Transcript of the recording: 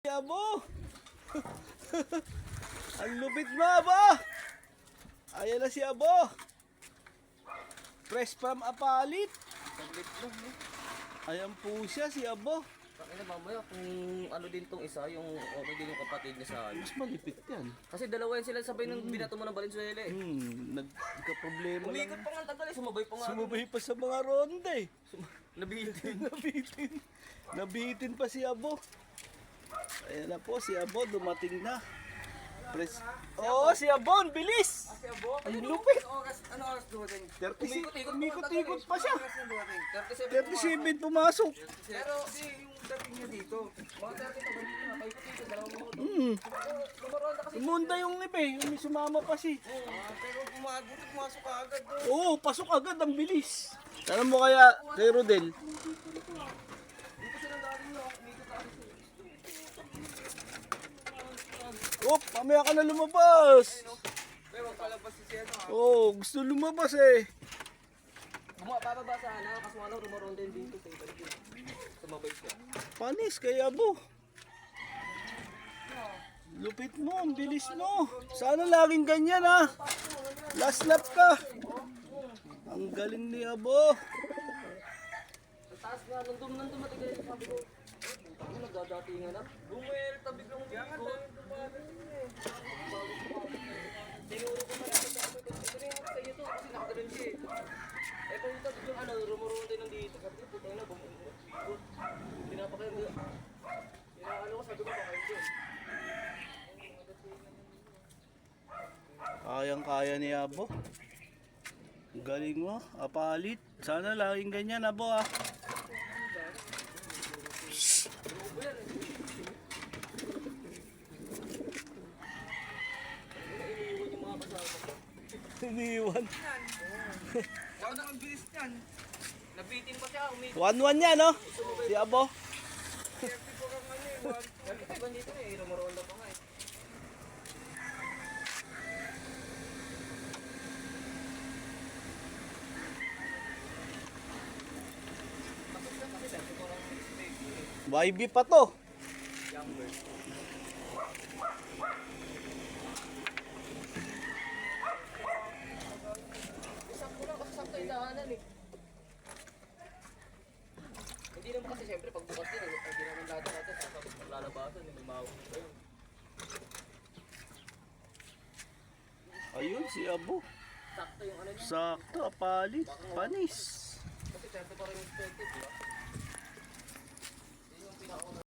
Abo! Ang lupit mo, Abo! Ayan na si Abo! Fresh from Apalit! Saglit lang, no? Ayan po siya, si Abo. Bakit na mamaya kung ano din tong isa, yung okay din yung kapatid niya sa ano. Mas malipit yan. Kasi dalawa yan sila sabay nung binato mo ng Valenzuela eh. Nagka-problema lang. Umikot pa nga ang tagal eh, sumabay pa nga. Sumabay pa sa mga ronda eh. Nabihitin. Nabitin. Nabitin pa si Abo. Ayan na po, si Abo dumating na. Oo, si Abo, ang bilis! Kasi abo, Ang lupit! ano oras dumating? 36, umikot-ikot pa siya. 37 37 pumasok. Pero di yung dating niya dito. Mga 30 pa ganito na, paikot-ikot, dalawang mga ito. Lumaroon na kasi. Umunda yung iba eh, yung may sumama pa si. Pero pumasok ka agad doon. Oo, pasok agad, ang bilis. Alam mo kaya, kay Rodel, Dito silang dating no, umikot na kasi. mamaya ka na lumabas. Pero wag palabas si Sieno ha. Oo, gusto lumabas eh. Bababa sa ano, kaso ano, rumaroon din dito sa ibalik yun. Sumabay siya. Panis kay Abo. Lupit mo, ang bilis mo. Sana laging ganyan ha. Last lap ka. Ang galing ni Abo. Ang taas nga, nandun matigal yung sabi ko. Ang nagdadatingan na. Bumuel, tabi lang yung bigot. Tinuro ko man ako sa akin. Ito na yung sa iyo to, kasi nakagalan siya eh. Eh kung ito, yung ano, rumuroon din nandito. Sabi ko, putay na, bumuel. Pinapakain mo. Ano ko, sabi ko, pakain ko. Kayang-kaya ni Abo. Ang galing mo, Apalit. Sana laging ganyan, Abo ha. Iniwan. Ano ang bilis niyan? Nabitin pa siya, 1-1 yan, no? Si Abo. Iban dito eh, rumuroon na pa nga eh. YB pa to. Younger. Sakto lang kasi sakto yung daanan eh. Hindi naman kasi siyempre pagbukas din, hindi naman lahat natin sasabot ng lalabasan, may mawag pa yun. Ayun, si Abo. Sakto yung ano niya. Sakto, Apalit. Panis. Kasi siyempre parang expected, di ba?